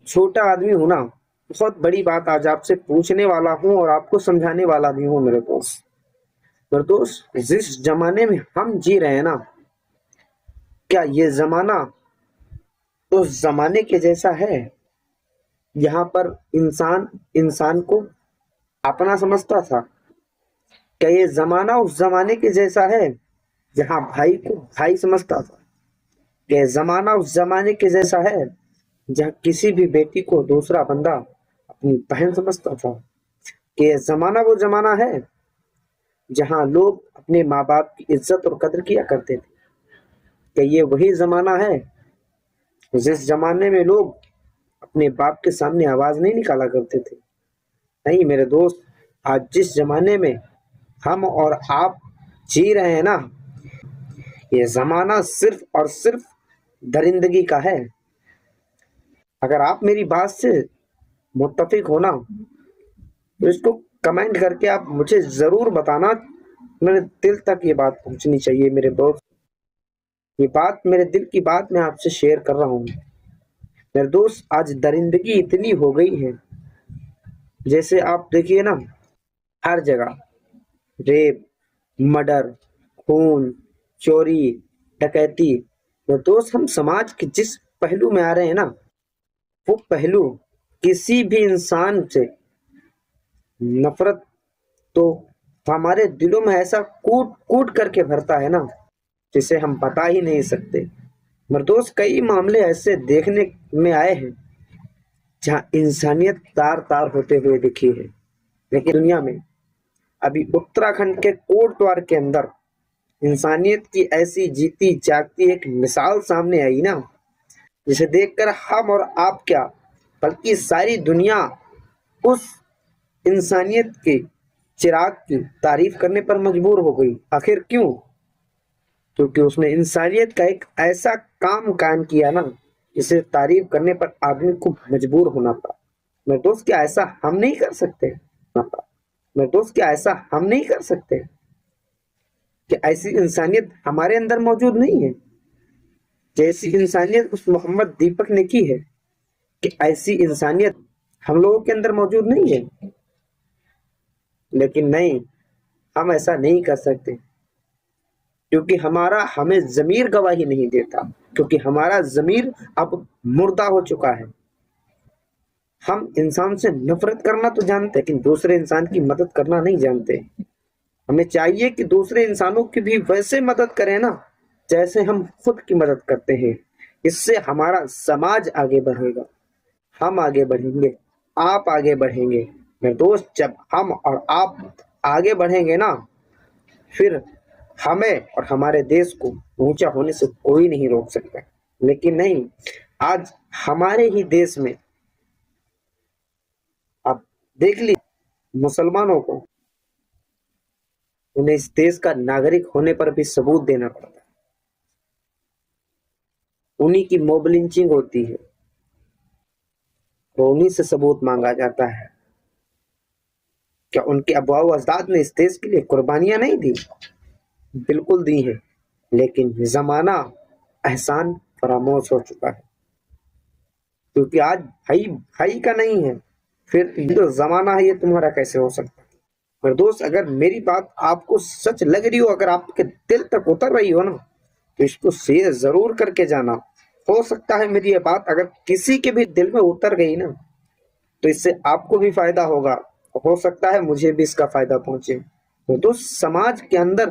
چھوٹا آدمی ہوں نا، بہت بڑی بات آج آپ سے پوچھنے والا ہوں اور آپ کو سمجھانے والا بھی ہوں میرے دوست۔ میرے دوست، جس زمانے میں ہم جی رہے ہیں نا، کیا یہ زمانہ اس زمانے کے جیسا ہے یہاں پر انسان کو اپنا سمجھتا تھا؟ کیا یہ زمانہ اس زمانے کے جیسا ہے جہاں بھائی کو بھائی سمجھتا تھا؟ کیا یہ زمانہ اس زمانے کے جیسا ہے جہاں کسی بھی بیٹی کو دوسرا بندہ اپنی بہن سمجھتا تھا؟ کہ یہ زمانہ وہ زمانہ ہے جہاں لوگ اپنے ماں باپ کی عزت اور قدر کیا کرتے تھے؟ کہ یہ وہی زمانہ ہے جس زمانے میں لوگ اپنے باپ کے سامنے آواز نہیں نکالا کرتے تھے؟ نہیں میرے دوست، آج جس زمانے میں ہم اور آپ جی رہے ہیں نا، یہ زمانہ صرف اور صرف درندگی کا ہے۔ اگر آپ میری بات سے متفق ہونا تو اس کو کمنٹ کر کے آپ مجھے ضرور بتانا۔ میرے دل تک یہ بات پہنچنی چاہیے میرے دوست، یہ بات میرے دل کی بات میں آپ سے شیئر کر رہا ہوں۔ میرے دوست، آج درندگی اتنی ہو گئی ہے، جیسے آپ دیکھیے نا، ہر جگہ ریپ، مرڈر، خون، چوری، ڈکیتی۔ میرے دوست، ہم سماج کے جس پہلو میں آ رہے ہیں نا، وہ پہلو کسی بھی انسان سے نفرت تو ہمارے دلوں میں ایسا کوٹ کوٹ کر کے بھرتا ہے نا، جسے ہم بتا ہی نہیں سکتے۔ میرے دوست، کئی معاملے ایسے دیکھنے میں آئے ہیں جہاں انسانیت تار تار ہوتے ہوئے دکھی ہے، لیکن دنیا میں ابھی اتراکھنڈ کے کوٹ دوار کے اندر انسانیت کی ایسی جیتی جاگتی ایک مثال سامنے آئی نا، جسے دیکھ کر ہم اور آپ کیا بلکہ ساری دنیا اس انسانیت کے چراغ کی تعریف کرنے پر مجبور ہو گئی۔ آخر کیوں؟ کیونکہ اس نے انسانیت کا ایک ایسا کام قائم کیا نا، جسے تعریف کرنے پر آدمی کو مجبور ہونا تھا۔ میرے دوست، کیا ایسا ہم نہیں کر سکتے؟ میرے دوست، کیا ایسا ہم نہیں کر سکتے؟ کہ ایسی انسانیت ہمارے اندر موجود نہیں ہے جیسی انسانیت اس محمد دیپک نے کی ہے؟ کہ ایسی انسانیت ہم لوگوں کے اندر موجود نہیں ہے؟ لیکن نہیں، ہم ایسا نہیں کر سکتے، کیونکہ ہمیں ضمیر گواہی نہیں دیتا، کیونکہ ہمارا ضمیر اب مردہ ہو چکا ہے۔ ہم انسان سے نفرت کرنا تو جانتے، لیکن دوسرے انسان کی مدد کرنا نہیں جانتے۔ ہمیں چاہیے کہ دوسرے انسانوں کی بھی ویسے مدد کریں نا جیسے ہم خود کی مدد کرتے ہیں۔ اس سے ہمارا سماج آگے بڑھے گا، ہم آگے بڑھیں گے، آپ آگے بڑھیں گے۔ میرے دوست، جب ہم اور آپ آگے بڑھیں گے نا، پھر ہمیں اور ہمارے دیش کو اونچا ہونے سے کوئی نہیں روک سکتا۔ لیکن نہیں، آج ہمارے ہی دیش میں آپ دیکھ لیجیے، مسلمانوں کو انہیں اس دیش کا ناگرک ہونے پر بھی ثبوت دینا پڑتا ہے، انہی کی موب لنچنگ ہوتی ہے اور انہی سے ثبوت مانگا جاتا ہے۔ کیا ان کے آباء و اجداد نے اس دیش کے لیے قربانیاں نہیں دی؟ بالکل دی ہیں، لیکن زمانہ احسان فراموش ہو چکا ہے، کیونکہ آج بھائی کا نہیں ہے، پھر یہ جو زمانہ ہے یہ تمہارا کیسے ہو سکتا ہے؟ میرے دوست، اگر میری بات آپ کو سچ لگ رہی ہو، اگر آپ کے دل تک اتر رہی ہو نا، تو اس کو شیئر ضرور کر کے جانا۔ ہو سکتا ہے میری یہ بات اگر کسی کے بھی دل میں اتر گئی نا، تو اس سے آپ کو بھی فائدہ ہوگا، ہو سکتا ہے مجھے بھی اس کا فائدہ پہنچے۔ تو سماج کے اندر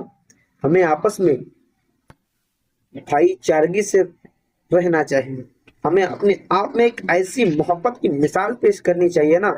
ہمیں آپس میں بھائی چارگی سے رہنا چاہیے، ہمیں اپنے آپ میں ایک ایسی محبت کی مثال پیش کرنی چاہیے نا